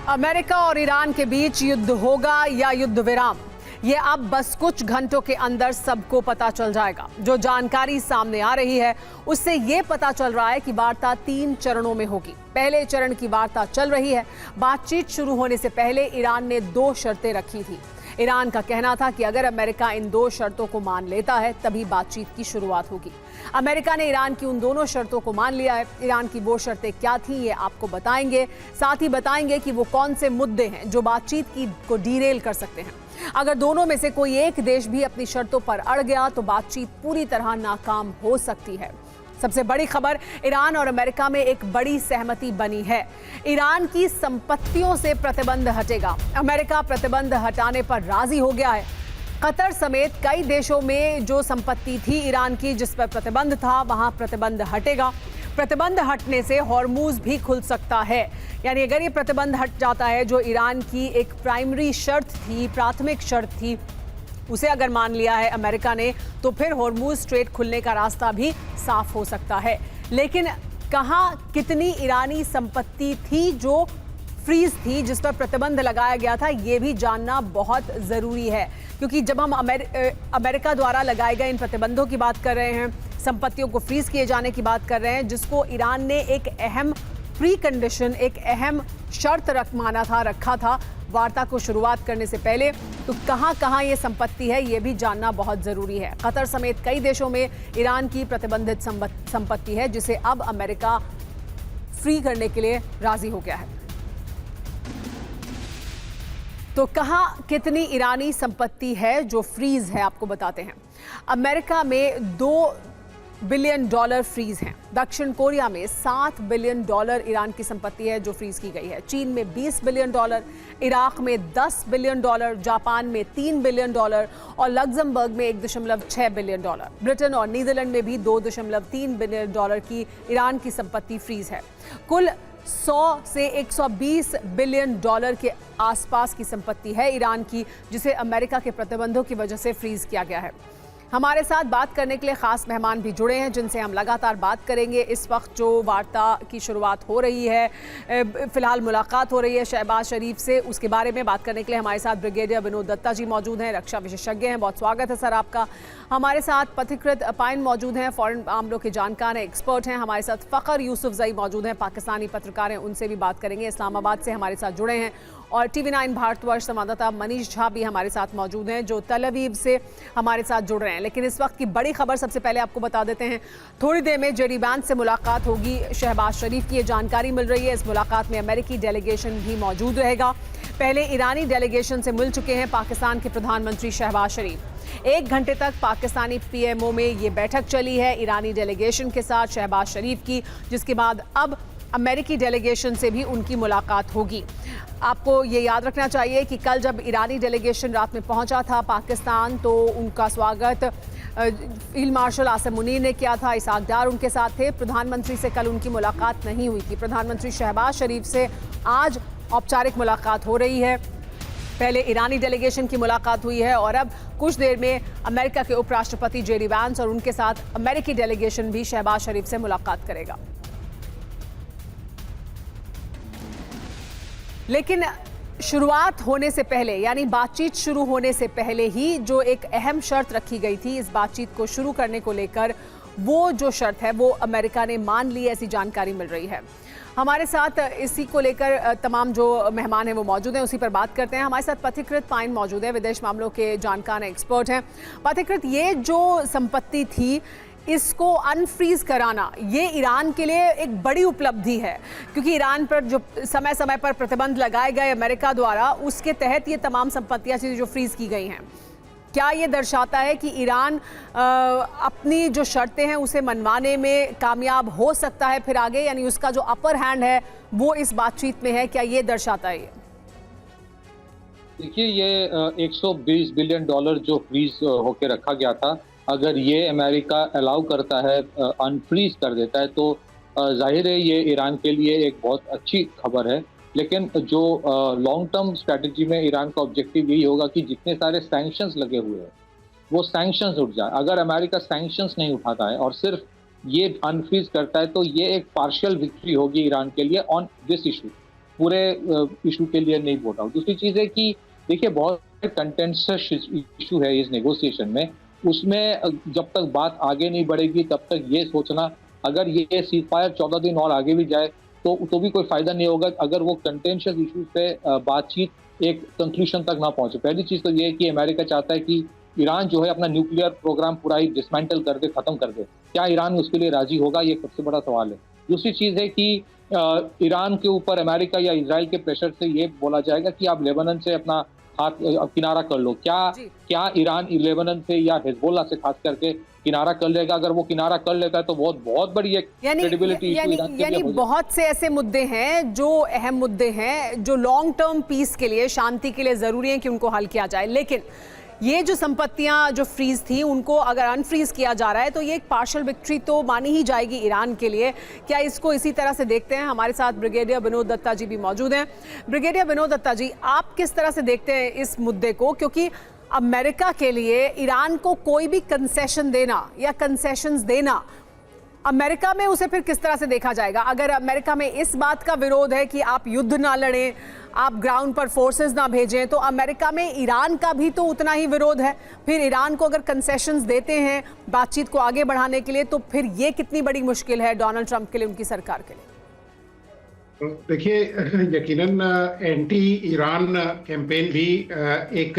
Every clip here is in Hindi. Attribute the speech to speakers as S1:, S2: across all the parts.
S1: अमेरिका और ईरान के बीच युद्ध होगा या युद्ध विराम, ये अब बस कुछ घंटों के अंदर सबको पता चल जाएगा। जो जानकारी सामने आ रही है उससे ये पता चल रहा है कि वार्ता 3 चरणों में होगी। पहले चरण की वार्ता चल रही है। बातचीत शुरू होने से पहले ईरान ने 2 शर्तें रखी थी। ईरान का कहना था कि अगर अमेरिका इन 2 शर्तों को मान लेता है तभी बातचीत की शुरुआत होगी। अमेरिका ने ईरान की उन दोनों शर्तों को मान लिया है। ईरान की वो शर्तें क्या थी ये आपको बताएंगे, साथ ही बताएंगे कि वो कौन से मुद्दे हैं जो बातचीत को डीरेल कर सकते हैं। अगर दोनों में से कोई एक देश भी अपनी शर्तों पर अड़ गया तो बातचीत पूरी तरह नाकाम हो सकती है। सबसे बड़ी खबर, ईरान और अमेरिका में एक बड़ी सहमति बनी है। ईरान की संपत्तियों से प्रतिबंध हटेगा। अमेरिका प्रतिबंध हटाने पर राजी हो गया है। कतर समेत कई देशों में जो संपत्ति थी ईरान की जिस पर प्रतिबंध था, वहां प्रतिबंध हटेगा। प्रतिबंध हटने से हॉर्मूज भी खुल सकता है। यानी अगर ये प्रतिबंध हट जाता है, जो ईरान की एक प्राइमरी शर्त थी, प्राथमिक शर्त थी, उसे अगर मान लिया है अमेरिका ने, तो फिर हॉर्मूज स्ट्रेट खुलने का रास्ता भी साफ हो सकता है। लेकिन कहाँ कितनी ईरानी संपत्ति थी जो फ्रीज थी, जिस पर प्रतिबंध लगाया गया था, ये भी जानना बहुत ज़रूरी है। क्योंकि जब हम अमेरिका द्वारा लगाए गए इन प्रतिबंधों की बात कर रहे हैं, संपत्तियों को फ्रीज किए जाने की बात कर रहे हैं, जिसको ईरान ने एक अहम प्री कंडीशन, एक अहम शर्त रखा था वार्ता को शुरुआत करने से पहले, तो कहां कहां ये संपत्ति है ये भी जानना बहुत ज़रूरी है। कतर समेत कई देशों में ईरान की प्रतिबंधित संपत्ति है, जिसे अब अमेरिका फ्री करने के लिए राजी हो गया है। तो कहां कितनी ईरानी संपत्ति है जो फ्रीज है, आपको बताते हैं। अमेरिका में $2 बिलियन फ्रीज हैं। दक्षिण कोरिया में $7 बिलियन ईरान की संपत्ति है जो फ्रीज की गई है। चीन में $20 बिलियन, इराक में $10 बिलियन, जापान में $3 बिलियन और लग्जमबर्ग में $1.6 बिलियन। ब्रिटेन और नीदरलैंड में भी $2.3 बिलियन की ईरान की संपत्ति फ्रीज है। कुल 100 से 120 बिलियन डॉलर के आसपास की संपत्ति है ईरान की, जिसे अमेरिका के प्रतिबंधों की वजह से फ्रीज किया गया है। हमारे साथ बात करने के लिए खास मेहमान भी जुड़े हैं, जिनसे हम लगातार बात करेंगे। इस वक्त जो वार्ता की शुरुआत हो रही है, फिलहाल मुलाकात हो रही है शहबाज शरीफ से, उसके बारे में बात करने के लिए हमारे साथ ब्रिगेडियर विनोद दत्ता जी मौजूद हैं, रक्षा विशेषज्ञ हैं। बहुत स्वागत है सर आपका। हमारे साथ पथिकृत पाइन मौजूद हैं, फॉरेन मामलों के जानकार हैं, एक्सपर्ट हैं। हमारे साथ फ़खर यूसुफजई मौजूद हैं, पाकिस्तानी पत्रकार हैं, उनसे भी बात करेंगे। इस्लामाबाद से हमारे साथ जुड़े हैं। और TV9 भारतवर्ष संवाददाता मनीष झा भी हमारे साथ मौजूद हैं, जो तल अवीव से हमारे साथ जुड़ रहे हैं। लेकिन इस वक्त की बड़ी खबर सबसे पहले आपको बता देते हैं। थोड़ी देर में जेडी वैंस से मुलाकात होगी शहबाज शरीफ की, ये जानकारी मिल रही है। इस मुलाकात में अमेरिकी डेलीगेशन भी मौजूद रहेगा। पहले ईरानी डेलीगेशन से मिल चुके हैं पाकिस्तान के प्रधानमंत्री शहबाज शरीफ। 1 घंटे तक पाकिस्तानी PMO में ये बैठक चली है ईरानी डेलीगेशन के साथ शहबाज शरीफ की, जिसके बाद अब अमेरिकी डेलीगेशन से भी उनकी मुलाकात होगी। आपको ये याद रखना चाहिए कि कल जब ईरानी डेलीगेशन रात में पहुंचा था पाकिस्तान, तो उनका स्वागत फील्ड मार्शल आसिम मुनीर ने किया था। इसहाक डार उनके साथ थे। प्रधानमंत्री से कल उनकी मुलाकात नहीं हुई थी। प्रधानमंत्री शहबाज शरीफ से आज औपचारिक मुलाकात हो रही है। पहले ईरानी डेलीगेशन की मुलाकात हुई है और अब कुछ देर में अमेरिका के उपराष्ट्रपति जेडी वैंस और उनके साथ अमेरिकी डेलीगेशन भी शहबाज शरीफ से मुलाकात करेगा। लेकिन शुरुआत होने से पहले, यानी बातचीत शुरू होने से पहले ही जो एक अहम शर्त रखी गई थी इस बातचीत को शुरू करने को लेकर, वो जो शर्त है वो अमेरिका ने मान ली, ऐसी जानकारी मिल रही है। हमारे साथ इसी को लेकर तमाम जो मेहमान हैं वो मौजूद हैं, उसी पर बात करते हैं। हमारे साथ पथिकृत पाइन मौजूद है, विदेश मामलों के जानकार हैं, एक्सपर्ट हैं। पथिकृत, ये जो संपत्ति थी इसको अनफ्रीज कराना, ये ईरान के लिए एक बड़ी उपलब्धि है, क्योंकि ईरान पर जो समय समय पर प्रतिबंध लगाए गए अमेरिका द्वारा, उसके तहत ये तमाम संपत्तियां जो फ्रीज की गई हैं। क्या ये दर्शाता है कि ईरान अपनी जो शर्तें हैं उसे मनवाने में कामयाब हो सकता है फिर आगे, यानी उसका जो अपर हैंड है वो इस बातचीत में है? क्या ये दर्शाता है?
S2: देखिए, ये $120 बिलियन जो फ्रीज होके रखा गया था, अगर ये अमेरिका अलाउ करता है, अनफ्रीज कर देता है, तो जाहिर है ये ईरान के लिए एक बहुत अच्छी खबर है। लेकिन जो लॉन्ग टर्म स्ट्रैटेजी में ईरान का ऑब्जेक्टिव यही होगा कि जितने सारे सैंक्शंस लगे हुए हैं वो सैंक्शंस उठ जाए। अगर अमेरिका सैंक्शंस नहीं उठाता है और सिर्फ ये अनफ्रीज करता है, तो ये एक पार्शियल विक्ट्री होगी ईरान के लिए ऑन दिस इशू। पूरे इशू के लिए नहीं बोल रहा हूँ। दूसरी चीज़ है कि देखिए बहुत कंटेंशियस इशू है इस नेगोशिएशन में, उसमें जब तक बात आगे नहीं बढ़ेगी तब तक ये सोचना अगर ये सीज फायर 14 दिन और आगे भी जाए तो भी कोई फायदा नहीं होगा अगर वो कंटेंशियस इशूज पे बातचीत एक कंक्लूजन तक ना पहुंचे। पहली चीज तो ये है कि अमेरिका चाहता है कि ईरान जो है अपना न्यूक्लियर प्रोग्राम पूरा ही डिसमेंटल कर दे, खत्म कर दे। क्या ईरान उसके लिए राजी होगा, ये सबसे बड़ा सवाल है। दूसरी चीज है कि ईरान के ऊपर अमेरिका या इजराइल के प्रेशर से ये बोला जाएगा कि आप लेबनान से अपना हाथ किनारा कर लो। क्या ईरान लेबनान से या हिजबुल्लाह से खास करके किनारा कर लेगा? अगर वो किनारा कर लेता है तो बहुत बड़ी एक क्रेडिबिलिटी इशू ईरान के लिए।
S1: बहुत से ऐसे मुद्दे हैं जो अहम मुद्दे हैं जो लॉन्ग टर्म पीस के लिए, शांति के लिए जरूरी है कि उनको हल किया जाए। लेकिन ये जो संपत्तियां जो फ्रीज थी उनको अगर अनफ्रीज किया जा रहा है तो ये एक पार्शियल विक्ट्री तो मानी ही जाएगी ईरान के लिए। क्या इसको इसी तरह से देखते हैं? हमारे साथ ब्रिगेडियर विनोद दत्ता जी भी मौजूद हैं। ब्रिगेडियर विनोद दत्ता जी, आप किस तरह से देखते हैं इस मुद्दे को? क्योंकि अमेरिका के लिए ईरान को कोई भी कंसेशन देना या कंसेशंस देना, अमेरिका में उसे फिर किस तरह से देखा जाएगा? अगर अमेरिका में इस बात का विरोध है कि आप युद्ध ना लड़ें, आप ग्राउंड पर फोर्सेस ना भेजें, तो अमेरिका में ईरान का भी तो उतना ही विरोध है। फिर ईरान को अगर कंसेशंस देते हैं बातचीत को आगे बढ़ाने के लिए, तो फिर ये कितनी बड़ी मुश्किल है डोनाल्ड ट्रंप के लिए, उनकी सरकार के लिए?
S3: देखिए, यकीनन एंटी ईरान कैंपेन भी एक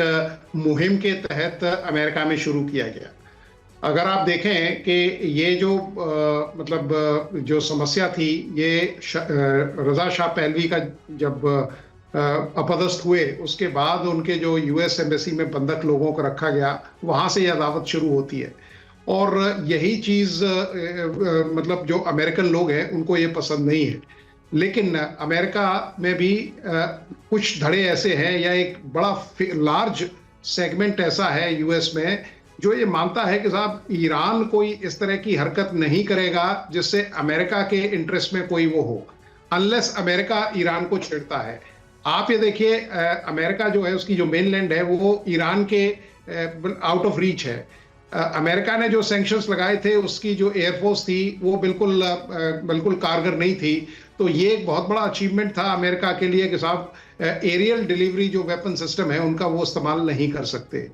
S3: मुहिम के तहत अमेरिका में शुरू किया गया। अगर आप देखें कि ये जो जो समस्या थी, ये रजा शाह पहलवी का जब अपदस्थ हुए उसके बाद उनके जो यूएस एम्बेसी में बंधक लोगों को रखा गया, वहाँ से यह अदावत शुरू होती है। और यही चीज़ जो अमेरिकन लोग हैं उनको ये पसंद नहीं है। लेकिन अमेरिका में भी कुछ धड़े ऐसे हैं या एक बड़ा लार्ज सेगमेंट ऐसा है यूएस में जो ये मानता है कि साहब ईरान कोई इस तरह की हरकत नहीं करेगा जिससे अमेरिका के इंटरेस्ट में कोई वो हो, अनलेस अमेरिका ईरान को छेड़ता है। आप ये देखिए, अमेरिका जो है उसकी जो मेनलैंड है वो ईरान के आउट ऑफ रीच है। अमेरिका ने जो सैंक्शंस लगाए थे उसकी जो एयरफोर्स थी वो बिल्कुल कारगर नहीं थी। तो ये एक बहुत बड़ा अचीवमेंट था अमेरिका के लिए कि साहब एरियल डिलीवरी जो वेपन सिस्टम है उनका वो इस्तेमाल नहीं कर सकते।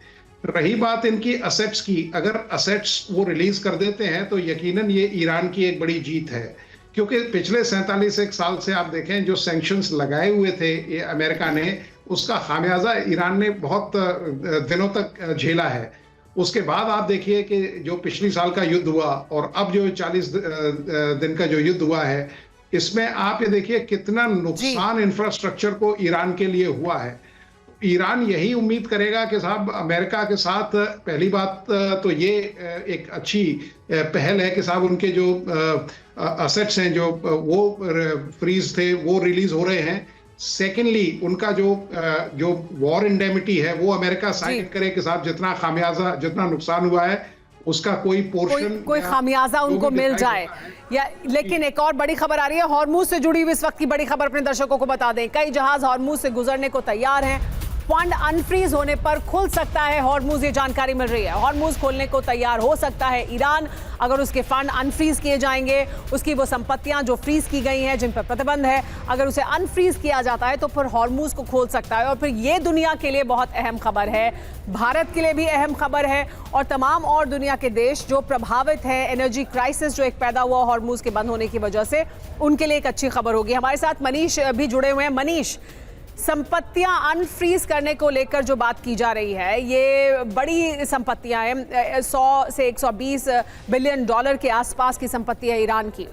S3: रही बात इनकी असेट्स की, अगर असेट्स वो रिलीज कर देते हैं तो यकीनन ये ईरान की एक बड़ी जीत है, क्योंकि पिछले 47 साल से आप देखें जो सैंक्शंस लगाए हुए थे ये अमेरिका ने, उसका खामियाजा ईरान ने बहुत दिनों तक झेला है। उसके बाद आप देखिए कि जो पिछली साल का युद्ध हुआ और अब जो 40 दिन का जो युद्ध हुआ है, इसमें आप ये देखिए कितना नुकसान इंफ्रास्ट्रक्चर को ईरान के लिए हुआ है। ईरान यही उम्मीद करेगा कि साहब अमेरिका के साथ, पहली बात तो ये एक अच्छी पहल है कि साहब उनके जो असेट्स हैं जो वो फ्रीज थे वो रिलीज हो रहे हैं। सेकेंडली उनका जो वॉर इंडेमिटी है वो अमेरिका साइन करे कि साहब जितना खामियाजा, जितना नुकसान हुआ है उसका कोई पोर्शन,
S1: कोई खामियाजा उनको मिल जाए। लेकिन एक और बड़ी खबर आ रही है हॉर्मुज से जुड़ी हुई, इस वक्त की बड़ी खबर अपने दर्शकों को बता दें। कई जहाज हॉर्मुज से गुजरने को तैयार हैं। फंड अनफ्रीज होने पर खुल सकता है हॉर्मुज, ये जानकारी मिल रही है। हॉर्मुज खोलने को तैयार हो सकता है ईरान, अगर उसके फंड अनफ्रीज किए जाएंगे। उसकी वो संपत्तियां जो फ्रीज की गई हैं, जिन पर प्रतिबंध है, अगर उसे अनफ्रीज किया जाता है तो फिर हॉर्मुज को खोल सकता है। और फिर ये दुनिया के लिए बहुत अहम खबर है, भारत के लिए भी अहम खबर है, और तमाम और दुनिया के देश जो प्रभावित है, एनर्जी क्राइसिस जो एक पैदा हुआ हॉर्मुज के बंद होने की वजह से, उनके लिए एक अच्छी खबर होगी। हमारे साथ मनीष भी जुड़े हुए हैं। मनीष, संपत्तियां अनफ्रीज करने को लेकर जो बात की जा रही है, ये बड़ी संपत्तियां हैं, 100 से 120 बिलियन डॉलर के आसपास की संपत्ति है ईरान की।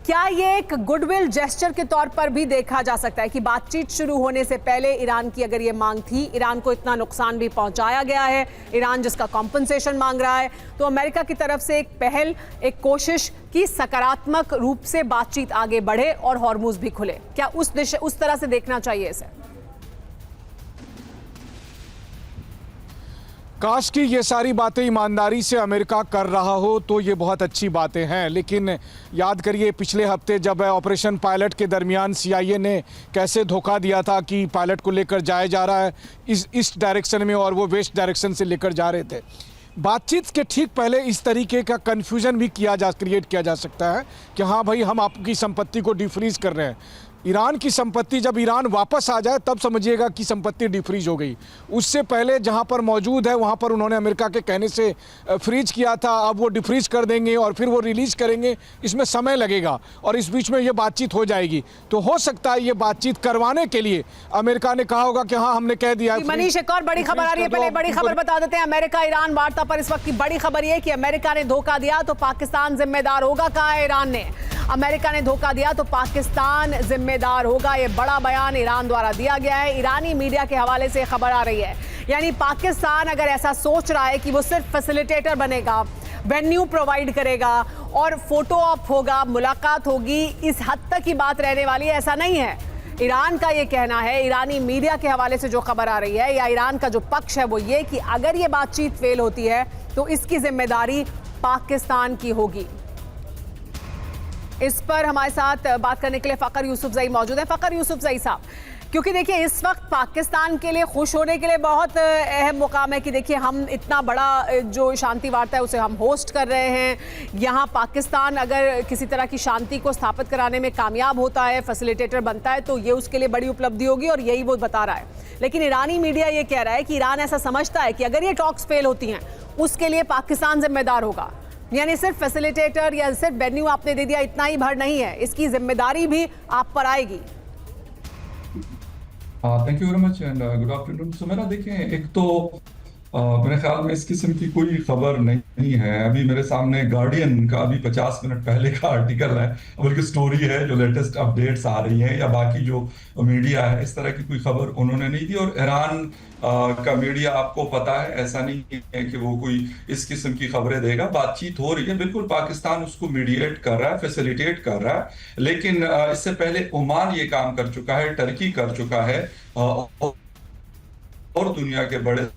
S1: क्या ये एक गुडविल जेस्चर के तौर पर भी देखा जा सकता है कि बातचीत शुरू होने से पहले ईरान की अगर ये मांग थी, ईरान को इतना नुकसान भी पहुंचाया गया है, ईरान जिसका कॉम्पनसेशन मांग रहा है, तो अमेरिका की तरफ से एक पहल, एक कोशिश कि सकारात्मक रूप से बातचीत आगे बढ़े और हॉर्मुज भी खुले? क्या उस तरह से देखना चाहिए इसे?
S4: काश कि ये सारी बातें ईमानदारी से अमेरिका कर रहा हो तो ये बहुत अच्छी बातें हैं। लेकिन याद करिए पिछले हफ्ते जब ऑपरेशन पायलट के दरमियान CIA ने कैसे धोखा दिया था कि पायलट को लेकर जाया जा रहा है इस डायरेक्शन में और वो वेस्ट डायरेक्शन से लेकर जा रहे थे। बातचीत के ठीक पहले इस तरीके का कन्फ्यूजन भी क्रिएट किया जा सकता है कि हाँ भाई, हम आपकी संपत्ति को डिफ्रीज कर रहे हैं। ईरान की संपत्ति जब ईरान वापस आ जाए तब समझिएगा कि संपत्ति डिफ्रीज हो गई। उससे पहले जहां पर मौजूद है वहां पर उन्होंने अमेरिका के कहने से फ्रीज किया था, अब वो डिफ्रीज कर देंगे और फिर वो रिलीज करेंगे, इसमें समय लगेगा और इस बीच में ये बातचीत हो जाएगी। तो हो सकता है ये बातचीत करवाने के लिए अमेरिका ने कहा होगा कि हाँ हमने कह दिया।
S1: मनीष, एक और बड़ी खबर आ रही है, पहले बड़ी खबर बता देते हैं। अमेरिका ईरान वार्ता पर इस वक्त की बड़ी खबर यह है कि अमेरिका ने धोखा दिया तो पाकिस्तान जिम्मेदार होगा। कहा है ईरान ने, अमेरिका ने धोखा दिया तो पाकिस्तान जिम्मेदार होगा। यह बड़ा बयान ईरान द्वारा दिया गया है। ईरानी मीडिया के हवाले से खबर आ रही है, यानी पाकिस्तान अगर ऐसा सोच रहा है कि वो सिर्फ फैसिलिटेटर बनेगा, वेन्यू प्रोवाइड करेगा और फोटो ऑप होगा, मुलाकात होगी, इस हद तक की बात रहने वाली है, ऐसा नहीं है। ईरान का ये कहना है, ईरानी मीडिया के हवाले से जो खबर आ रही है या ईरान का जो पक्ष है वो ये कि अगर ये बातचीत फेल होती है तो इसकी जिम्मेदारी पाकिस्तान की होगी। इस पर हमारे साथ बात करने के लिए फ़खर यूसुफजई मौजूद है। फ़खर यूसुफजई साहब, क्योंकि देखिए इस वक्त पाकिस्तान के लिए खुश होने के लिए बहुत अहम मुकाम है कि देखिए हम इतना बड़ा जो शांति वार्ता है उसे हम होस्ट कर रहे हैं। यहाँ पाकिस्तान अगर किसी तरह की शांति को स्थापित कराने में कामयाब होता है, फैसिलिटेटर बनता है, तो ये उसके लिए बड़ी उपलब्धि होगी और यही वो बता रहा है। लेकिन ईरानी मीडिया ये कह रहा है कि ईरान ऐसा समझता है कि अगर ये टॉक्स फेल होती हैं उसके लिए पाकिस्तान जिम्मेदार होगा। यानी सिर्फ फैसिलिटेटर या सिर्फ वेन्यू आपने दे दिया इतना ही भर नहीं है, इसकी जिम्मेदारी भी आप पर आएगी।
S5: Thank you very much and good afternoon. So मेरा देखें, एक तो मेरे ख्याल में इस किस्म की कोई खबर नहीं है। अभी मेरे सामने गार्डियन का अभी 50 मिनट पहले का आर्टिकल है, बल्कि स्टोरी है, जो लेटेस्ट अपडेट्स आ रही हैं या बाकी जो मीडिया है, इस तरह की कोई खबर उन्होंने नहीं दी। और ईरान का मीडिया आपको पता है, ऐसा नहीं है कि वो कोई इस किस्म की खबरें देगा। बातचीत हो रही है, बिल्कुल पाकिस्तान उसको मीडिएट कर रहा है, फैसिलिटेट कर रहा है, लेकिन इससे पहले ओमान ये काम कर चुका है, टर्की कर चुका है और दुनिया के बड़े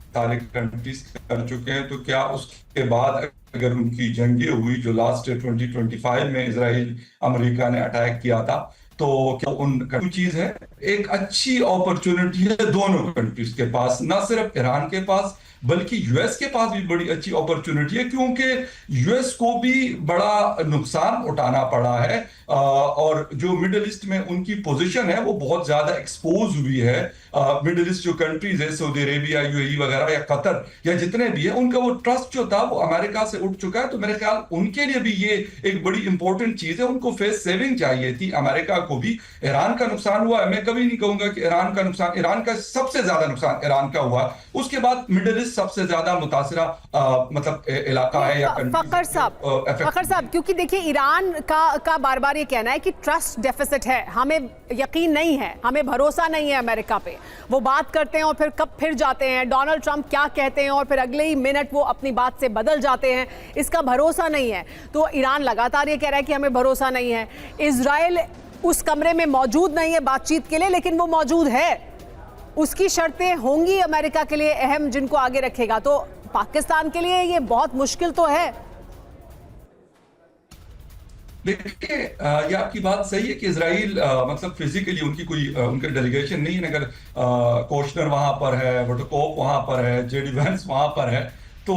S5: सारे कंट्रीज कर चुके हैं। तो क्या उसके बाद अगर उनकी जंगें हुई जो लास्ट 2025 में इजराइल अमेरिका ने अटैक किया था, तो क्या उनका चीज है, एक अच्छी अपॉर्चुनिटी है दोनों कंट्रीज के पास, ना सिर्फ ईरान के पास बल्कि यूएस के पास भी बड़ी अच्छी अपॉर्चुनिटी है, क्योंकि यूएस को भी बड़ा नुकसान उठाना पड़ा है और जो मिडिल ईस्ट में उनकी पोजीशन है वो बहुत ज्यादा एक्सपोज हुई है। मिडिल ईस्ट जो कंट्रीज है, सऊदी अरेबिया, यूएई वगैरह या कतर या जितने भी है, उनका वो ट्रस्ट जो था वो अमेरिका से उठ चुका है। तो मेरे ख्याल उनके लिए भी ये एक बड़ी इंपॉर्टेंट चीज है, उनको फेस सेविंग चाहिए थी। अमेरिका को भी ईरान का नुकसान हुआ है, मैं कभी नहीं कहूंगा कि ईरान का नुकसान, ईरान का सबसे ज्यादा नुकसान ईरान का हुआ, उसके बाद मिडिल ईस्ट सबसे ज्यादा मुतासिरा मतलब इलाका है या
S1: फ़खर साहब, क्योंकि देखिए ईरान का बार बार ये कहना है कि ट्रस्ट डेफिसिट है, हमें यकीन नहीं है, हमें भरोसा नहीं है अमेरिका पे। वो बात करते हैं और फिर कब फिर जाते हैं, डोनाल्ड ट्रंप क्या कहते हैं और फिर अगले ही मिनट वो अपनी बात से बदल जाते हैं, इसका भरोसा नहीं है। तो ईरान लगातार ये कह रहा है कि हमें भरोसा नहीं है। इजराइल उस कमरे में मौजूद नहीं है बातचीत के लिए, लेकिन वो मौजूद है, उसकी शर्तें होंगी अमेरिका के लिए अहम जिनको आगे रखेगा। तो पाकिस्तान के लिए ये बहुत मुश्किल तो है।
S5: देखिए, ये आपकी बात सही है कि इजराइल मतलब फिजिकली उनकी कोई उनका डेलीगेशन नहीं है। अगर कोशनर वहां पर है, वटकोप वहां पर है, जेडी वैंस वहां पर है, तो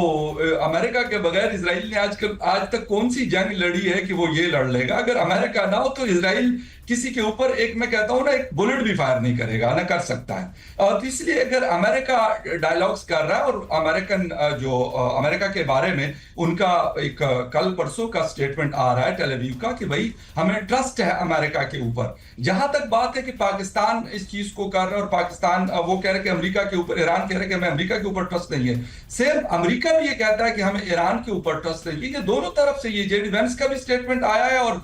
S5: अमेरिका के बगैर इजराइल ने आज तक कौन सी जंग लड़ी है कि वो ये लड़ लेगा। अगर अमेरिका ना हो तो इजराइल किसी के ऊपर, एक मैं कहता हूं ना, एक बुलेट भी फायर नहीं करेगा, ना कर सकता है। तो इसलिए अगर अमेरिका डायलॉग्स कर रहा है और अमेरिका के बारे में उनका एक कल परसों का स्टेटमेंट आ रहा है टेल अवीव का कि भाई हमें ट्रस्ट है अमेरिका के ऊपर। जहां तक बात है कि पाकिस्तान इस चीज को कर रहा है और पाकिस्तान वो कह रहे कि अमेरिका के ऊपर, ईरान कह रहे कि हमें अमेरिका के ऊपर ट्रस्ट नहीं है, सेम अमेरिका भी ये कहता है कि हमें ईरान के ऊपर ट्रस्ट नहीं है। दोनों तरफ से ये जेडी वैंस का भी स्टेटमेंट आया है और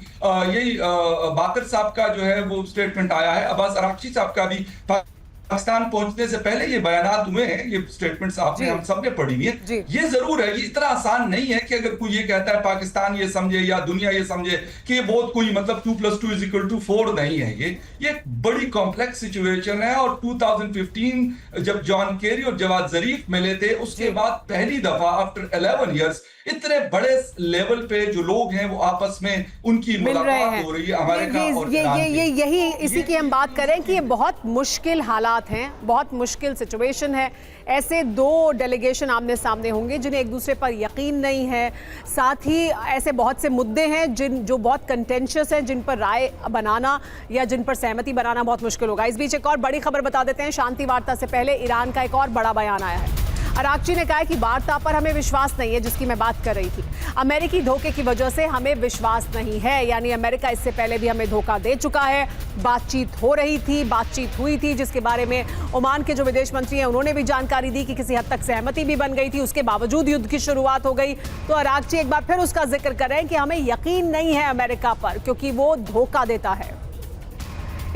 S5: यही बाकर साहब का जो है वो स्टेटमेंट आया है, अब्बास अरागची साहब का भी पाकिस्तान पहुंचने से पहले ये बयानात हुए हैं, ये स्टेटमेंट्स आपने हम सबने पढ़ी हुई है। ये जरूर है, ये इतना आसान नहीं है कि अगर कोई ये कहता है पाकिस्तान ये समझे या दुनिया ये समझे कि ये बहुत कोई मतलब 2+2=4 नहीं है। ये बड़ी कॉम्प्लेक्स सिचुएशन है। और 2015 जब जॉन केरी और जवाद जरीफ मिले थे, उसके बाद पहली दफा आफ्टर 11 ईयर्स इतने बड़े लेवल पे जो लोग हैं वो आपस में उनकी मुलाकात हो रही है अमेरिका और ईरान की।
S1: यही इसी की हम बात करें कि ये बहुत मुश्किल हालात हालात हैं, बहुत मुश्किल सिचुएशन है। ऐसे दो डेलीगेशन आमने सामने होंगे जिन्हें एक दूसरे पर यकीन नहीं है। साथ ही ऐसे बहुत से मुद्दे हैं जो बहुत कंटेंशियस हैं, जिन पर राय बनाना या जिन पर सहमति बनाना बहुत मुश्किल होगा। इस बीच एक और बड़ी खबर बता देते हैं। शांति वार्ता से पहले ईरान का एक और बड़ा बयान आया है। अरागची ने कहा है कि वार्ता पर हमें विश्वास नहीं है, जिसकी मैं बात कर रही थी। अमेरिकी धोखे की वजह से हमें विश्वास नहीं है, यानी अमेरिका इससे पहले भी हमें धोखा दे चुका है। बातचीत हो रही थी, बातचीत हुई थी, जिसके बारे में ओमान के जो विदेश मंत्री हैं उन्होंने भी जानकारी दी कि किसी हद तक सहमति भी बन गई थी। उसके बावजूद युद्ध की शुरुआत हो गई। तो अरागची एक बार फिर उसका जिक्र कर रहे हैं कि हमें यकीन नहीं है अमेरिका पर, क्योंकि वो धोखा देता है।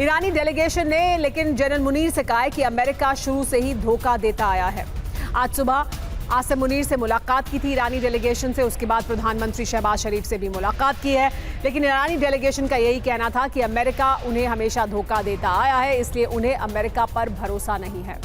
S1: ईरानी डेलीगेशन ने लेकिन जनरल मुनीर से कहा है कि अमेरिका शुरू से ही धोखा देता आया है। आज सुबह आसिम मुनीर से मुलाकात की थी ईरानी डेलीगेशन से, उसके बाद प्रधानमंत्री शहबाज शरीफ से भी मुलाकात की है। लेकिन ईरानी डेलीगेशन का यही कहना था कि अमेरिका उन्हें हमेशा धोखा देता आया है, इसलिए उन्हें अमेरिका पर भरोसा नहीं है।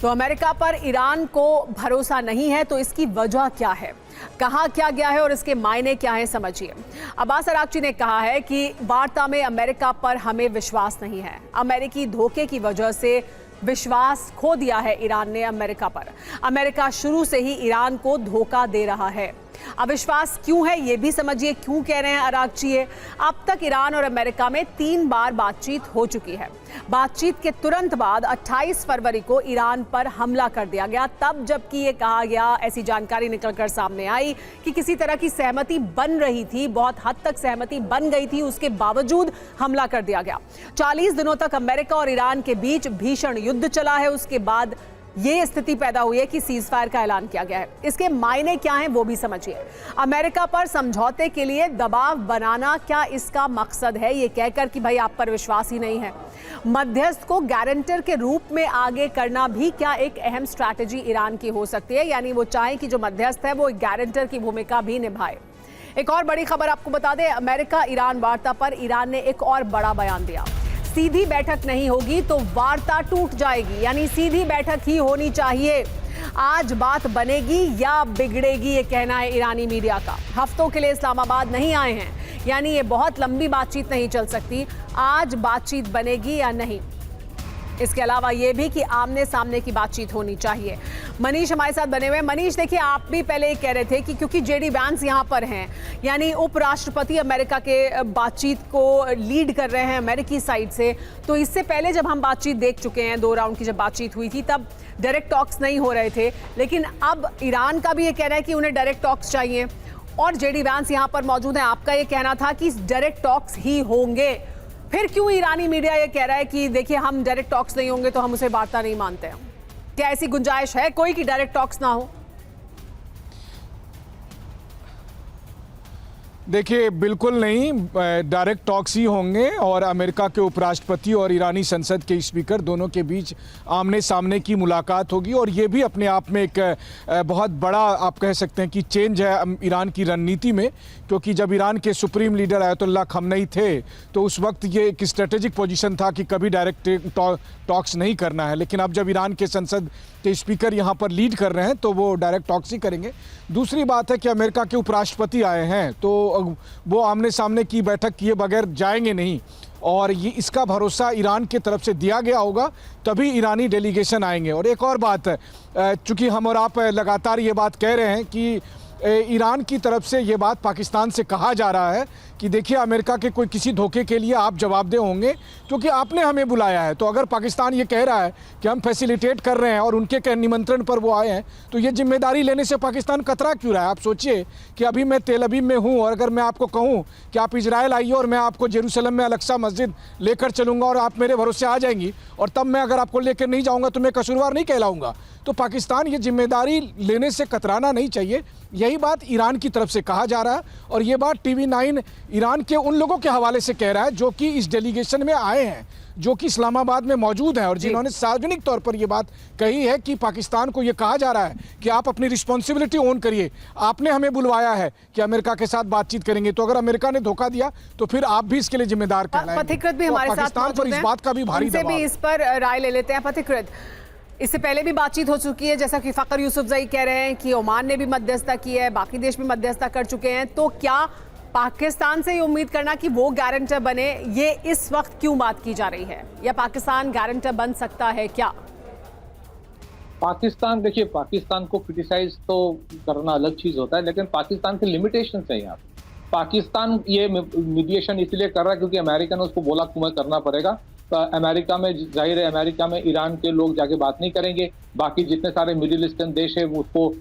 S1: तो अमेरिका पर ईरान को भरोसा नहीं है, तो इसकी वजह क्या है, कहा क्या गया है और इसके मायने क्या है, समझिए। अब्बास अरागची ने कहा है कि वार्ता में अमेरिका पर हमें विश्वास नहीं है। अमेरिकी धोखे की वजह से विश्वास खो दिया है ईरान ने अमेरिका पर। अमेरिका शुरू से ही ईरान को धोखा दे रहा है। अविश्वास क्यों है ये भी समझिए, क्यों कह रहे हैं अरागची। अब तक ईरान और अमेरिका में 3 बार बातचीत हो चुकी है। बातचीत के तुरंत बाद 28 फरवरी को ईरान पर हमला कर दिया गया, तब जबकि ये कहा गया, ऐसी जानकारी निकलकर सामने आई कि किसी तरह की सहमति बन रही थी, बहुत हद तक सहमति बन गई थी, उसके बावजूद हमला कर दिया गया। 40 दिनों तक अमेरिका और ईरान के बीच भीषण युद्ध चला है। उसके बाद ये स्थिति पैदा हुई है कि सीज फायर का ऐलान किया गया है। इसके मायने क्या हैं वो भी समझिए। अमेरिका पर समझौते के लिए दबाव बनाना, क्या इसका मकसद है, ये कहकर कि भाई आप पर विश्वास ही नहीं है। मध्यस्थ को गारंटर के रूप में आगे करना भी क्या एक अहम स्ट्रैटेजी ईरान की हो सकती है, यानी वो चाहें कि जो मध्यस्थ है वो एक गारंटर की भूमिका भी निभाए। एक और बड़ी खबर आपको बता दें, अमेरिका ईरान वार्ता पर ईरान ने एक और बड़ा बयान दिया। सीधी बैठक नहीं होगी तो वार्ता टूट जाएगी, यानी सीधी बैठक ही होनी चाहिए। आज बात बनेगी या बिगड़ेगी, ये कहना है ईरानी मीडिया का। हफ्तों के लिए इस्लामाबाद नहीं आए हैं, यानी ये बहुत लंबी बातचीत नहीं चल सकती। आज बातचीत बनेगी या नहीं। इसके अलावा ये भी कि आमने सामने की बातचीत होनी चाहिए। मनीष हमारे साथ बने हुए हैं। मनीष, देखिए, आप भी पहले ये कह रहे थे कि क्योंकि जेडी वैंस यहाँ पर हैं, यानी उपराष्ट्रपति अमेरिका के बातचीत को लीड कर रहे हैं अमेरिकी साइड से, तो इससे पहले जब हम बातचीत देख चुके हैं, 2 राउंड की जब बातचीत हुई थी, तब डायरेक्ट टॉक्स नहीं हो रहे थे। लेकिन अब ईरान का भी ये कहना है कि उन्हें डायरेक्ट टॉक्स चाहिए और जेडी वैंस यहाँ पर मौजूद है। आपका ये कहना था कि डायरेक्ट टॉक्स ही होंगे, फिर क्यों ईरानी मीडिया ये कह रहा है कि देखिए हम डायरेक्ट टॉक्स नहीं होंगे तो हम उसे वार्ता नहीं मानते हैं? क्या ऐसी गुंजाइश है कोई कि डायरेक्ट टॉक्स ना हो?
S4: देखिए, बिल्कुल नहीं, डायरेक्ट टॉक्स ही होंगे और अमेरिका के उपराष्ट्रपति और ईरानी संसद के स्पीकर दोनों के बीच आमने सामने की मुलाकात होगी। और ये भी अपने आप में एक बहुत बड़ा, आप कह सकते हैं कि चेंज है ईरान की रणनीति में, क्योंकि जब ईरान के सुप्रीम लीडर आयतुल्लाह खमनेई थे तो उस वक्त ये एक स्ट्रेटेजिक पोजीशन था कि कभी डायरेक्ट टॉक्स नहीं करना है। लेकिन अब जब ईरान के संसद के स्पीकर यहाँ पर लीड कर रहे हैं तो वो डायरेक्ट टॉक्स ही करेंगे। दूसरी बात है कि अमेरिका के उपराष्ट्रपति आए हैं तो वो आमने सामने की बैठक किए बगैर जाएंगे नहीं, और ये इसका भरोसा ईरान की तरफ से दिया गया होगा, तभी ईरानी डेलीगेशन आएंगे। और एक और बात है, चूंकि हम और आप लगातार ये बात कह रहे हैं कि ईरान की तरफ से ये बात पाकिस्तान से कहा जा रहा है कि देखिए अमेरिका के कोई किसी धोखे के लिए आप जवाबदेह होंगे क्योंकि आपने हमें बुलाया है। तो अगर पाकिस्तान ये कह रहा है कि हम फैसिलिटेट कर रहे हैं और उनके निमंत्रण पर वो आए हैं, तो ये जिम्मेदारी लेने से पाकिस्तान कतरा क्यों रहा है? आप सोचिए कि अभी मैं तेल अवीव में हूँ और अगर मैं आपको कहूँ कि आप इजराइल आइए और मैं आपको जेरूसलम में अल-अक्सा मस्जिद लेकर चलूँगा और आप मेरे भरोसे आ जाएंगी, और तब मैं अगर आपको लेकर नहीं जाऊँगा तो मैं कसूरवार नहीं कहलाऊँगा। तो पाकिस्तान ये जिम्मेदारी लेने से कतराना नहीं चाहिए। यही बात ईरान की तरफ से कहा जा रहा है और ये बात TV9 ईरान के उन लोगों के हवाले से कह रहा है जो कि इस डेलीगेशन में आए हैं, जो कि इस्लामाबाद में मौजूद हैं और जिन्होंने सार्वजनिक तौर पर यह बात कही है कि पाकिस्तान को यह कहा जा रहा है कि आप अपनी रिस्पॉन्सिबिलिटी ओन करिए, आपने हमें बुलवाया है कि अमेरिका के साथ बातचीत करेंगे, तो अगर अमेरिका ने धोखा दिया तो फिर आप भी इसके लिए जिम्मेदार कहलाएंगे।
S1: पथिकृत भी हमारे साथ
S4: पर इस बात का भी भारी दबाव है।
S1: इस पर राय ले लेते हैं। पथिकृत, इससे पहले भी बातचीत हो चुकी है, जैसा कि फखर यूसुफजई कह रहे हैं कि ओमान ने भी मध्यस्थता की है, बाकी देश भी मध्यस्थता कर चुके हैं, तो क्या पाकिस्तान से ये उम्मीद करना कि वो गारंटर बने, ये इस वक्त क्यों बात की जा रही है? या पाकिस्तान गारंटर बन सकता है क्या?
S2: पाकिस्तान, देखिए, पाकिस्तान को क्रिटिसाइज तो करना अलग चीज होता है, लेकिन पाकिस्तान के लिमिटेशंस है यहाँ पे। पाकिस्तान ये मीडिएशन इसलिए कर रहा है क्योंकि अमेरिका ने उसको बोला तुम्हें करना पड़ेगा। तो अमेरिका में जाहिर है, अमेरिका में ईरान के लोग जाके बात नहीं करेंगे। बाकी जितने सारे मिडिल ईस्टर्न देश है उसको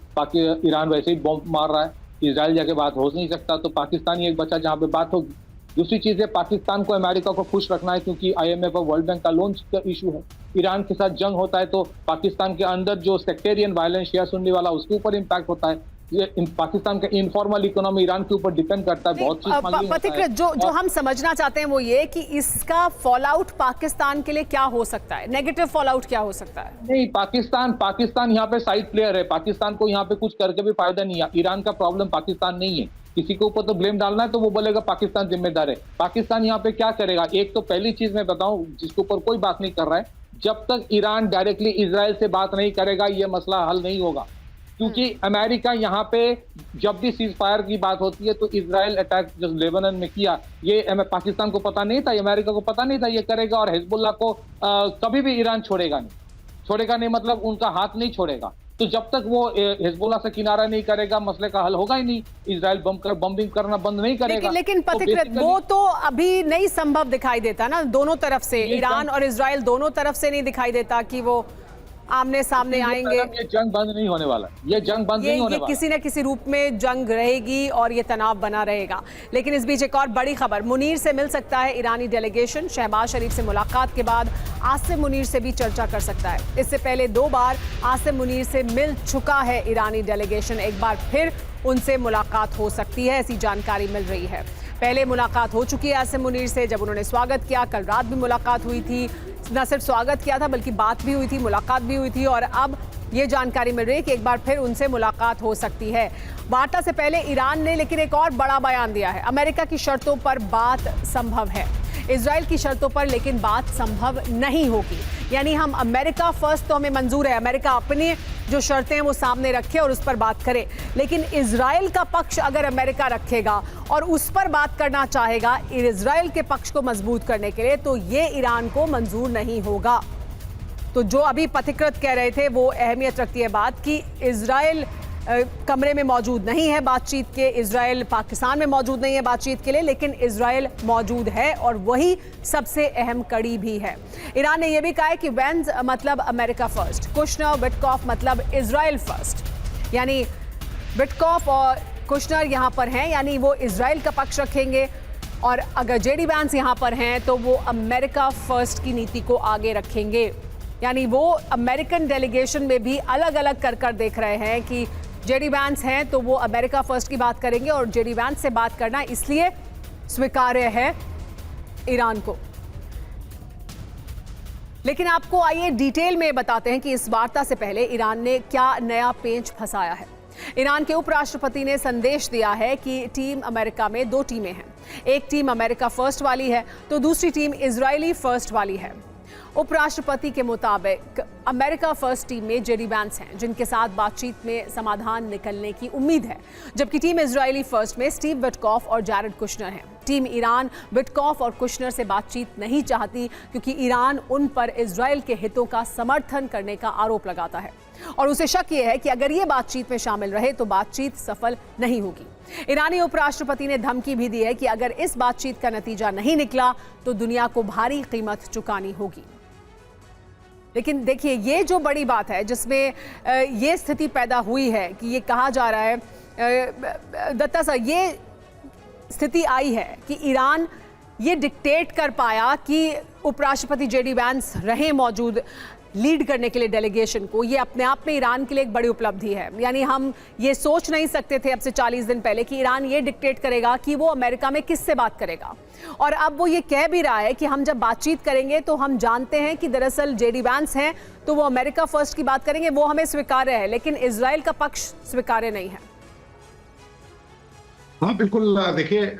S2: ईरान वैसे ही बॉम्ब मार रहा है, इजराइल जाके बात हो नहीं सकता, तो पाकिस्तान ही एक बच्चा जहाँ पे बात होगी। दूसरी चीज है, पाकिस्तान को अमेरिका को खुश रखना है क्योंकि IMF और वर्ल्ड बैंक का लोन का इशू है। ईरान के साथ जंग होता है तो पाकिस्तान के अंदर जो सेक्टेरियन वायलेंस शिया सुन्नी वाला उसके ऊपर इम्पैक्ट होता है। ये पाकिस्तान का इनफॉर्मल इकोनॉमी ईरान के ऊपर डिपेंड करता है। बहुत चीज
S1: पथिकृत, जो हम समझना चाहते हैं वो ये कि इसका फॉल आउट पाकिस्तान के लिए क्या हो सकता है, नेगेटिव फॉल आउट क्या हो सकता है?
S2: नहीं, पाकिस्तान यहाँ पे साइड प्लेयर है। पाकिस्तान को यहाँ पे कुछ करके भी फायदा नहीं है। ईरान का प्रॉब्लम पाकिस्तान नहीं है। किसी के ऊपर तो ब्लेम डालना है तो वो बोलेगा पाकिस्तान जिम्मेदार है। पाकिस्तान यहाँ पे क्या करेगा? एक तो पहली चीज मैं बताऊं जिसके ऊपर कोई बात नहीं कर रहा है, जब तक ईरान डायरेक्टली इजराइल से बात नहीं करेगा ये मसला हल नहीं होगा। क्योंकि अमेरिका यहाँ पे जब भी सीज फायर की बात होती है तो इजराइल अटैक जो लेबनान में किया, ये पाकिस्तान को पता नहीं था, अमेरिका को पता नहीं था ये करेगा। और हिजबुल्लाह को कभी भी ईरान छोड़ेगा नहीं, मतलब उनका हाथ नहीं छोड़ेगा। तो जब तक वो हिजबुल्लाह से किनारा नहीं करेगा मसले का हल होगा ही नहीं। इजराइल बम्बिंग करना बंद नहीं करेगा।
S1: लेकिन पथिकृत, वो तो अभी नहीं संभव दिखाई देता ना, दोनों तरफ से, ईरान और इजराइल दोनों तरफ से नहीं दिखाई देता कि वो आमने सामने आएंगे।
S2: ये जंग बंद नहीं होने वाला, ये जंग बंद नहीं होने वाला।
S1: किसी न किसी रूप में जंग रहेगी और ये तनाव बना रहेगा। लेकिन इस बीच एक और बड़ी खबर, मुनीर से मिल सकता है ईरानी डेलीगेशन। शहबाज शरीफ से मुलाकात के बाद आसिम मुनीर से भी चर्चा कर सकता है। इससे पहले 2 बार आसिम मुनीर से मिल चुका है ईरानी डेलीगेशन, एक बार फिर उनसे मुलाकात हो सकती है, ऐसी जानकारी मिल रही है। पहले मुलाकात हो चुकी है आसिम मुनीर से, जब उन्होंने स्वागत किया, कल रात भी मुलाकात हुई थी। न सिर्फ स्वागत किया था बल्कि बात भी हुई थी, मुलाकात भी हुई थी। और अब ये जानकारी मिल रही है कि एक बार फिर उनसे मुलाकात हो सकती है। वार्ता से पहले ईरान ने लेकिन एक और बड़ा बयान दिया है। अमेरिका की शर्तों पर बात संभव है, इजराइल की शर्तों पर लेकिन बात संभव नहीं होगी। यानी हम अमेरिका फर्स्ट तो हमें मंजूर है, अमेरिका अपनी जो शर्तें हैं वो सामने रखे और उस पर बात करे, लेकिन इजराइल का पक्ष अगर अमेरिका रखेगा और उस पर बात करना चाहेगा इजराइल के पक्ष को मजबूत करने के लिए, तो ये ईरान को मंजूर नहीं होगा। तो जो अभी पथिकृत कह रहे थे वो अहमियत रखती है बात कि इजराइल कमरे में मौजूद नहीं है बातचीत के, इजराइल पाकिस्तान में मौजूद नहीं है बातचीत के लिए, लेकिन इजराइल मौजूद है और वही सबसे अहम कड़ी भी है। ईरान ने यह भी कहा है कि वेंस मतलब अमेरिका फर्स्ट, कुशनर विटकॉफ मतलब इजराइल फर्स्ट। यानी विटकॉफ और कुशनर यहाँ पर हैं, यानी वो इजराइल का पक्ष रखेंगे, और अगर जेडी वैंस यहाँ पर हैं तो वो अमेरिका फर्स्ट की नीति को आगे रखेंगे। यानी वो अमेरिकन डेलीगेशन में भी अलग अलग कर देख रहे हैं कि जेडी वैंस हैं तो वो अमेरिका फर्स्ट की बात करेंगे, और जेडी वैंस से बात करना इसलिए स्वीकार्य है ईरान को। लेकिन आपको आइए डिटेल में बताते हैं कि इस वार्ता से पहले ईरान ने क्या नया पेंच फंसाया है। ईरान के उपराष्ट्रपति ने संदेश दिया है कि टीम अमेरिका में 2 टीमें हैं, एक टीम अमेरिका फर्स्ट वाली है तो दूसरी टीम इजरायली फर्स्ट वाली है। उपराष्ट्रपति के मुताबिक अमेरिका फर्स्ट टीम में जेडी वैंस हैं, जिनके साथ बातचीत में समाधान निकलने की उम्मीद है, जबकि टीम इजरायली फर्स्ट में स्टीव विटकॉफ और जैरेड कुशनर हैं। टीम ईरान विटकॉफ और कुशनर से बातचीत नहीं चाहती क्योंकि ईरान उन पर इजरायल के हितों का समर्थन करने का आरोप लगाता है और उसे शक ये है कि अगर ये बातचीत में शामिल रहे तो बातचीत सफल नहीं होगी। ईरानी उपराष्ट्रपति ने धमकी भी दी है कि अगर इस बातचीत का नतीजा नहीं निकला तो दुनिया को भारी कीमत चुकानी होगी। लेकिन देखिए, ये जो बड़ी बात है जिसमें ये स्थिति पैदा हुई है कि ये कहा जा रहा है दत्ता सर, ये स्थिति आई है कि ईरान ये डिक्टेट कर पाया कि उपराष्ट्रपति जेडी वैंस रहे मौजूद लीड करने के लिए डेलीगेशन को। ये अपने आप में ईरान के लिए एक बड़ी उपलब्धि है। यानी हम ये सोच नहीं सकते थे अब से 40 दिन पहले कि ईरान ये डिक्टेट करेगा कि वो अमेरिका में किससे बात करेगा, और अब वो ये कह भी रहा है कि हम जब बातचीत करेंगे तो हम जानते हैं कि दरअसल जेडी वैंस हैं तो वो अमेरिका फर्स्ट की बात करेंगे, वो हमें स्वीकार्य है, लेकिन इजराइल का पक्ष स्वीकार्य नहीं है।
S3: हाँ बिल्कुल, देखिए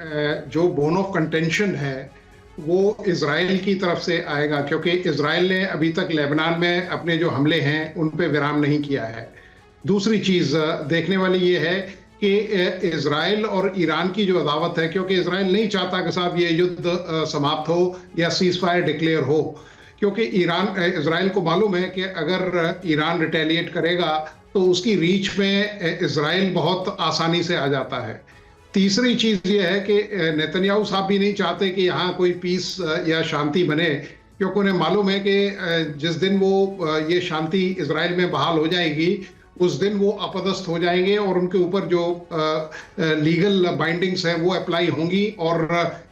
S3: जो बोन ऑफ कंटेंशन है वो इजराइल की तरफ से आएगा, क्योंकि इजराइल ने अभी तक लेबनान में अपने जो हमले हैं उन पे विराम नहीं किया है। दूसरी चीज देखने वाली ये है कि इजराइल और ईरान की जो अदावत है, क्योंकि इजराइल नहीं चाहता कि साहब ये युद्ध समाप्त हो या सीज फायर डिक्लेयर हो, क्योंकि इजराइल को मालूम है कि अगर ईरान रिटेलिएट करेगा तो उसकी रीच में इजराइल बहुत आसानी से आ जाता है। तीसरी चीज ये है कि नेतन्याहू साहब भी नहीं चाहते कि यहाँ कोई पीस या शांति बने, क्योंकि उन्हें मालूम है कि जिस दिन वो ये शांति इजराइल में बहाल हो जाएगी उस दिन वो अपदस्थ हो जाएंगे और उनके ऊपर जो लीगल बाइंडिंग्स हैं वो अप्लाई होंगी, और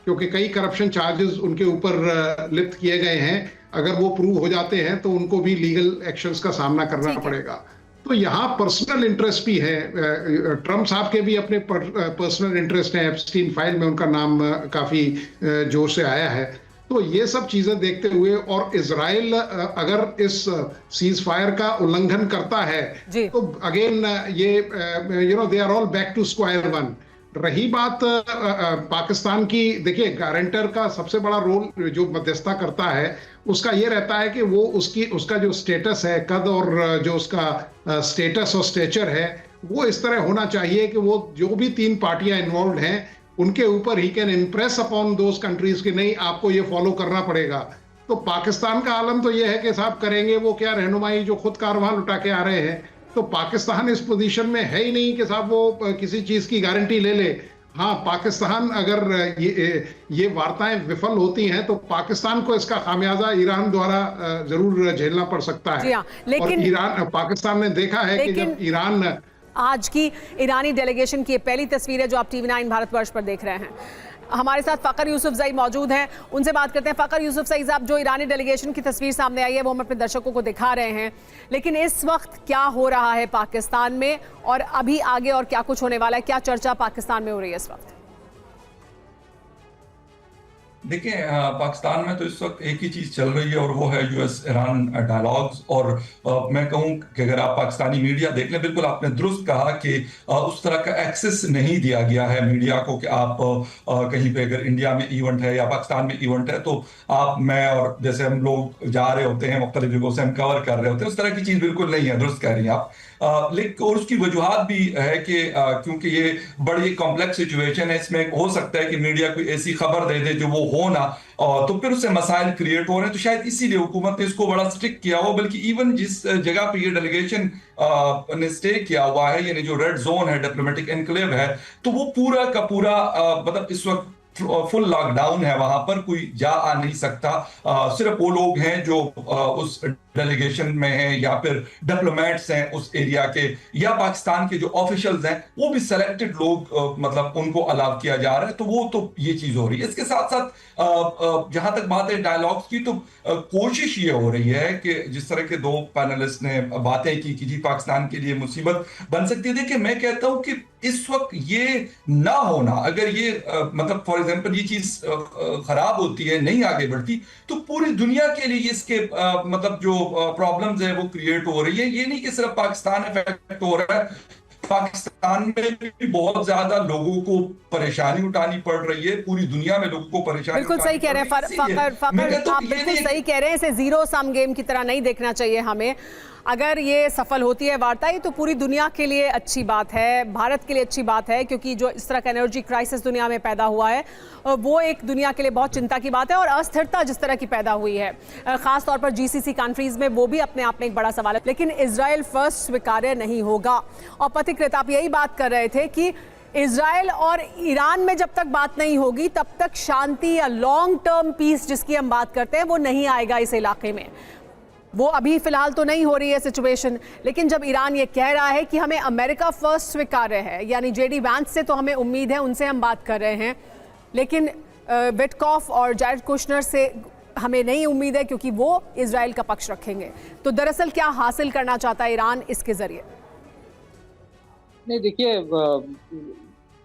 S3: क्योंकि कई करप्शन चार्जेस उनके ऊपर लिफ्ट किए गए हैं, अगर वो प्रूव हो जाते हैं तो उनको भी लीगल एक्शंस का सामना करना पड़ेगा। तो यहाँ पर्सनल इंटरेस्ट भी है, ट्रम्प साहब के भी अपने पर्सनल इंटरेस्ट हैं, एप्स्टीन फाइल में उनका नाम काफी जोर से आया है। तो ये सब चीजें देखते हुए, और इजराइल अगर इस सीज फायर का उल्लंघन करता है तो अगेन ये they are all back to square one. रही बात पाकिस्तान की, देखिए गारंटर का सबसे बड़ा रोल जो मध्यस्थता करता है उसका ये रहता है कि वो उसका जो स्टेटस है, कद और जो उसका स्टेटस और स्टेचर है वो इस तरह होना चाहिए कि वो जो भी तीन पार्टियां इन्वॉल्व हैं उनके ऊपर he can impress upon those countries कि नहीं आपको ये फॉलो करना पड़ेगा। तो पाकिस्तान का आलम तो ये है कि साहब करेंगे वो क्या रहनुमाई जो खुद कारवां लुटा के आ रहे हैं। तो पाकिस्तान इस पोजीशन में है ही नहीं कि साहब वो किसी चीज की गारंटी ले ले। हाँ, पाकिस्तान अगर ये वार्ताएं विफल होती हैं तो पाकिस्तान को इसका खामियाजा ईरान द्वारा जरूर झेलना पड़ सकता है।
S1: लेकिन
S3: और पाकिस्तान ने देखा है कि जब ईरान
S1: आज की ईरानी डेलीगेशन की पहली तस्वीर है जो आप TV9 भारतवर्ष पर देख रहे हैं। हमारे साथ फ़खर यूसुफजई मौजूद हैं, उनसे बात करते हैं। फ़खर यूसुफजई साहब, जो ईरानी डेलीगेशन की तस्वीर सामने आई है वो हम अपने दर्शकों को दिखा रहे हैं, लेकिन इस वक्त क्या हो रहा है पाकिस्तान में और अभी आगे और क्या कुछ होने वाला है, क्या चर्चा पाकिस्तान में हो रही है इस वक्त?
S5: देखिए, पाकिस्तान में तो इस वक्त एक ही चीज चल रही है और वो है यूएस ईरान डायलॉग्स। और मैं कहूं कि अगर आप पाकिस्तानी मीडिया देख लें, बिल्कुल आपने दुरुस्त कहा कि उस तरह का एक्सेस नहीं दिया गया है मीडिया को कि आप कहीं पे अगर इंडिया में इवेंट है या पाकिस्तान में इवेंट है तो आप, मैं और जैसे हम लोग जा रहे होते हैं मुख्तलिफ जगहों से हम कवर कर रहे होते हैं, उस तरह की चीज बिल्कुल नहीं है, दुरुस्त कह रही हैं आप। लेकिन और उसकी वजूहत भी है कि क्योंकि ये बड़ी कॉम्प्लेक्स सिचुएशन है, इसमें हो सकता है कि मीडिया कोई ऐसी खबर दे दे जो वो हो ना, तो फिर उससे मसाइल क्रिएट हो रहे हैं। तो शायद इसीलिए हुकूमत ने इसको बड़ा स्ट्रिक्ट किया हो। बल्कि इवन जिस जगह पे ये डेलीगेशन ने स्टे किया हुआ है, यानी जो रेड जोन है, डिप्लोमेटिक एनक्लेव है, तो वो पूरा का पूरा मतलब इस वक्त फुल लॉकडाउन है, वहां पर कोई जा आ नहीं सकता। सिर्फ वो लोग हैं जो उस डेलीगेशन में हैं या फिर डिप्लोमेट्स हैं उस एरिया के, या पाकिस्तान के जो ऑफिशियल्स हैं वो भी सिलेक्टेड लोग मतलब उनको अलाउ किया जा रहा है। तो वो तो ये चीज हो रही है। इसके साथ साथ जहां तक बात है डायलॉग्स की, तो कोशिश ये हो रही है कि जिस तरह के दो पैनलिस्ट ने बातें की कि जी पाकिस्तान के लिए मुसीबत बन सकती है। देखिए, मैं कहता हूं कि इस वक्त ये ना होना, अगर ये मतलब फॉर एग्जांपल ये चीज खराब होती है, नहीं आगे बढ़ती, तो पूरी दुनिया के लिए इसके मतलब जो प्रॉब्लम्स है वो क्रिएट हो रही है। ये नहीं कि सिर्फ पाकिस्तान इफेक्ट हो रहा है, पाकिस्तान में भी बहुत ज्यादा लोगों को परेशानी उठानी पड़ रही है, पूरी दुनिया में लोगों को परेशानी।
S1: बिल्कुल सही कह रहे हैं फ़खर, आप बिल्कुल सही कह रहे हैं। इसे जीरो सम गेम की तरह नहीं देखना चाहिए हमें। अगर ये सफल होती है वार्ता, ये तो पूरी दुनिया के लिए अच्छी बात है, भारत के लिए अच्छी बात है, क्योंकि जो इस तरह का एनर्जी क्राइसिस दुनिया में पैदा हुआ है वो एक दुनिया के लिए बहुत चिंता की बात है। और अस्थिरता जिस तरह की पैदा हुई है खास तौर पर GCC कंट्रीज में, वो भी अपने आप में एक बड़ा सवाल है। लेकिन इजराइल फर्स्ट स्वीकार्य नहीं होगा। और पथिकृत, आप यही बात कर रहे थे कि इजराइल और ईरान में जब तक बात नहीं होगी तब तक शांति या लॉन्ग टर्म पीस जिसकी हम बात करते हैं वो नहीं आएगा इस इलाके में। वो अभी फिलहाल तो नहीं हो रही है सिचुएशन, लेकिन जब ईरान ये कह रहा है कि हमें अमेरिका फर्स्ट स्वीकार्य है, यानी JD वैंस से तो हमें उम्मीद है, उनसे हम बात कर रहे हैं, लेकिन विटकॉफ और जैरेड कुशनर से हमें नहीं उम्मीद है क्योंकि वो इजराइल का पक्ष रखेंगे। तो दरअसल क्या हासिल करना चाहता है ईरान इसके जरिए?
S2: नहीं, देखिए,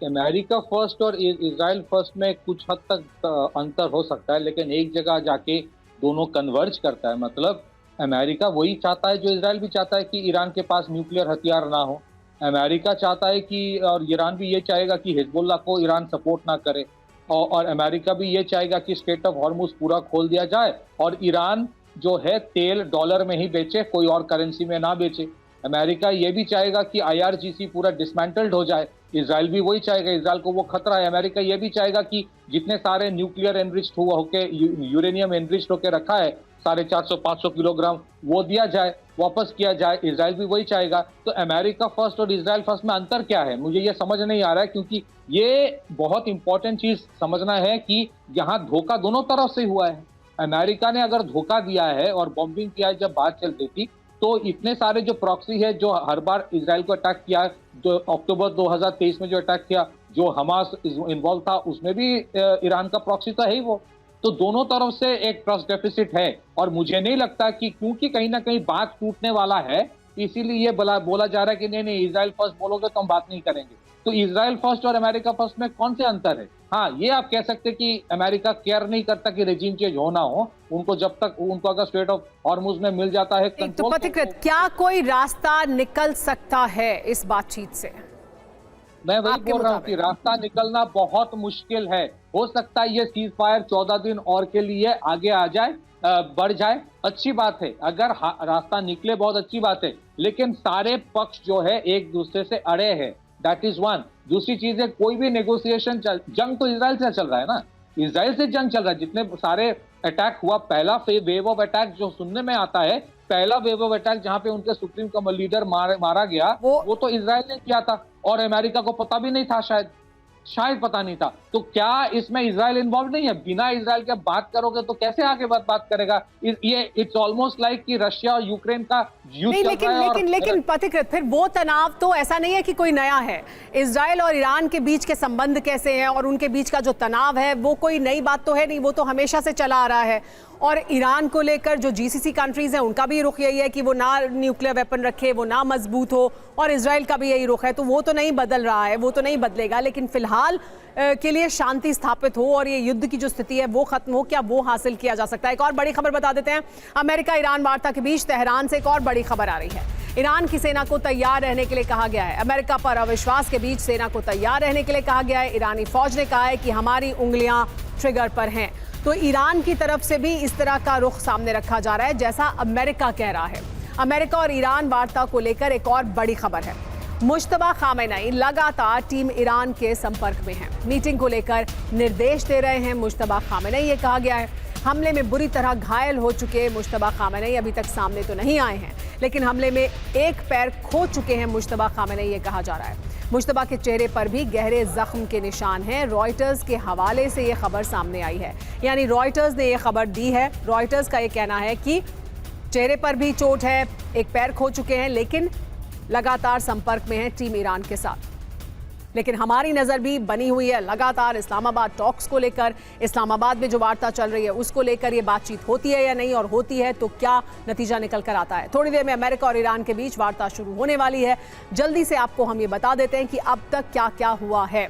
S2: अमेरिका फर्स्ट और इजराइल फर्स्ट में कुछ हद तक अंतर हो सकता है, लेकिन एक जगह जाके दोनों कन्वर्ज करता है। मतलब अमेरिका वही चाहता है जो इजराइल भी चाहता है कि ईरान के पास न्यूक्लियर हथियार ना हो। अमेरिका चाहता है कि, और ईरान भी ये चाहेगा कि हिजबुल्लाह को ईरान सपोर्ट ना करे, और अमेरिका भी ये चाहेगा कि स्ट्रेट ऑफ हॉर्मुज पूरा खोल दिया जाए और ईरान जो है तेल डॉलर में ही बेचे, कोई और करेंसी में ना बेचे। अमेरिका ये भी चाहेगा कि IRGC पूरा डिसमेंटल्ड हो जाए, इजराइल भी वही चाहेगा, इजराइल को वो खतरा है। अमेरिका ये भी चाहेगा कि जितने सारे न्यूक्लियर एनरिच्ड हुआ होके यूरेनियम एनरिच्ड होके रखा है 450-500 किलोग्राम, वो दिया जाए, वापस किया जाए, इजराइल भी वही चाहेगा। तो अमेरिका फर्स्ट और इजराइल फर्स्ट में अंतर क्या है, मुझे ये समझ नहीं आ रहा है, क्योंकि ये बहुत इंपॉर्टेंट चीज समझना है कि यहाँ धोखा दोनों तरफ से हुआ है। अमेरिका ने अगर धोखा दिया है और बॉम्बिंग किया है जब बात चल रही थी, तो इतने सारे जो प्रॉक्सी है जो हर बार इजराइल को अटैक किया, जो अक्टूबर 2023 में जो अटैक किया, जो हमास इन्वॉल्व था, उसमें भी ईरान का प्रॉक्सी तो है ही वो। तो दोनों तरफ से एक ट्रस्ट डेफिसिट है, और मुझे नहीं लगता कि क्योंकि कहीं ना कहीं बात टूटने वाला है, इसीलिए ये बोला जा रहा है कि नहीं इजराइल फर्स्ट बोलोगे तो हम बात नहीं करेंगे। तो इजराइल फर्स्ट और अमेरिका फर्स्ट में कौन से अंतर है? हाँ, ये आप कह सकते कि अमेरिका केयर नहीं करता कि रेजिम चेंज होना हो, उनको जब तक उनको अगर स्ट्रेट ऑफ हॉर्मुज में मिल जाता है
S1: तो
S2: कंट्रोल,
S1: पथिकृत क्या कोई रास्ता निकल सकता है इस बातचीत से?
S2: मैं वही बोल रहा हूँ कि रास्ता निकलना बहुत मुश्किल है। हो सकता है ये सीज फायर 14 दिन और के लिए आगे आ जाए, बढ़ जाए, अच्छी बात है। अगर रास्ता निकले बहुत अच्छी बात है, लेकिन सारे पक्ष जो है एक दूसरे से अड़े हैं, दैट इज वन। दूसरी चीज है, कोई भी नेगोशिएशन जंग तो इजराइल से चल रहा है ना, इजराइल से जंग चल रहा है। जितने सारे अटैक हुआ, पहला वेव ऑफ अटैक जो सुनने में आता है, पहला वेव ऑफ अटैक जहां पे उनके सुप्रीम कमांड लीडर मारा गया, वो तो इजराइल ने किया था, और अमेरिका को पता भी नहीं था, शायद पता नहीं था। तो क्या इसमें इजराइल इन्वॉल्व नहीं है? बिना इजराइल के बात करोगे तो कैसे आगे बात करेगा? ये इट्स ऑलमोस्ट लाइक कि रशिया और यूक्रेन का युद्ध चल रहा है।
S1: लेकिन पथिकृत, फिर वो तनाव तो ऐसा नहीं है कि कोई नया है। इजराइल और ईरान के बीच के संबंध कैसे हैं और उनके बीच का जो तनाव है, वो कोई नई बात तो है नहीं, वो तो हमेशा से चला आ रहा है। और ईरान को लेकर जो GCC कंट्रीज हैं, उनका भी रुख यही है कि वो ना न्यूक्लियर वेपन रखे, वो ना मजबूत हो, और इजराइल का भी यही रुख है। तो वो तो नहीं बदल रहा है, वो तो नहीं बदलेगा, लेकिन फिलहाल के लिए शांति स्थापित हो और ये युद्ध की जो स्थिति है वो खत्म हो, क्या वो हासिल किया जा सकता है? एक और बड़ी खबर बता देते हैं। अमेरिका ईरान वार्ता के बीच तेहरान से एक और बड़ी खबर आ रही है। ईरान की सेना को तैयार रहने के लिए कहा गया है। अमेरिका पर अविश्वास के बीच सेना को तैयार रहने के लिए कहा गया है। ईरानी फौज ने कहा है कि हमारी उंगलियां ट्रिगर पर हैं। तो ईरान की तरफ से भी इस तरह का रुख सामने रखा जा रहा है जैसा अमेरिका कह रहा है। अमेरिका और ईरान वार्ता को लेकर एक और बड़ी खबर है। मुश्तबा खामेनेई लगातार टीम ईरान के संपर्क में हैं। मीटिंग को लेकर निर्देश दे रहे हैं मुश्तबा खामेनेई। ये कहा गया है हमले में बुरी तरह घायल हो चुके मुश्तबा खामेनेई अभी तक सामने तो नहीं आए हैं, लेकिन हमले में एक पैर खो चुके हैं मुश्तबा खामेनेई, ये कहा जा रहा है। मुश्तबा के चेहरे पर भी गहरे जख्म के निशान हैं। रॉयटर्स के हवाले से ये खबर सामने आई है, यानी रॉयटर्स ने ये खबर दी है। रॉयटर्स का ये कहना है कि चेहरे पर भी चोट है, एक पैर खो चुके हैं, लेकिन लगातार संपर्क में है टीम ईरान के साथ। लेकिन हमारी नज़र भी बनी हुई है लगातार इस्लामाबाद टॉक्स को लेकर। इस्लामाबाद में जो वार्ता चल रही है उसको लेकर ये बातचीत होती है या नहीं, और होती है तो क्या नतीजा निकल कर आता है। थोड़ी देर में अमेरिका और ईरान के बीच वार्ता शुरू होने वाली है। जल्दी से आपको हम ये बता देते हैं कि अब तक क्या क्या हुआ है।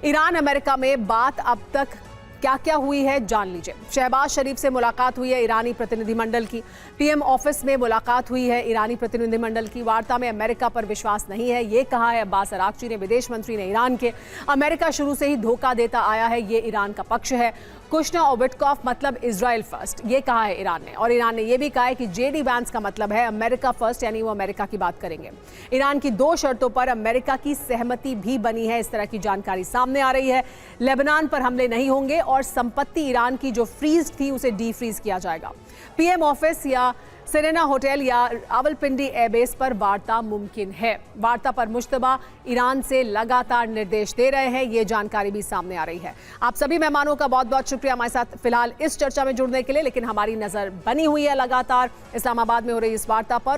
S1: ईरान अमेरिका में बात अब तक क्या क्या हुई है जान लीजिए। शहबाज शरीफ से मुलाकात हुई है ईरानी प्रतिनिधिमंडल की। PM ऑफिस में मुलाकात हुई है ईरानी प्रतिनिधिमंडल की। वार्ता में अमेरिका पर विश्वास नहीं है, ये कहा है अब्बास अरागची ने, विदेश मंत्री ने ईरान के। अमेरिका शुरू से ही धोखा देता आया है, ये ईरान का पक्ष है। कुशना और विटकॉफ मतलब इजराइल फर्स्ट, ये कहा है ईरान ने। और ईरान ने यह भी कहा है कि JD वैंस का मतलब है अमेरिका फर्स्ट, यानी वो अमेरिका की बात करेंगे। ईरान की 2 शर्तों पर अमेरिका की सहमति भी बनी है, इस तरह की जानकारी सामने आ रही है। लेबनान पर हमले नहीं होंगे और संपत्ति ईरान की जो फ्रीज थी उसे डीफ्रीज किया जाएगा। PM ऑफिस या सेरेना होटल या रावलपिंडी एयरबेस पर वार्ता मुमकिन है। वार्ता पर मुश्तबा ईरान से लगातार निर्देश दे रहे हैं, ये जानकारी भी सामने आ रही है। आप सभी मेहमानों का बहुत बहुत शुक्रिया हमारे साथ फिलहाल इस चर्चा में जुड़ने के लिए। लेकिन हमारी नजर बनी हुई है लगातार इस्लामाबाद में हो रही इस वार्ता पर।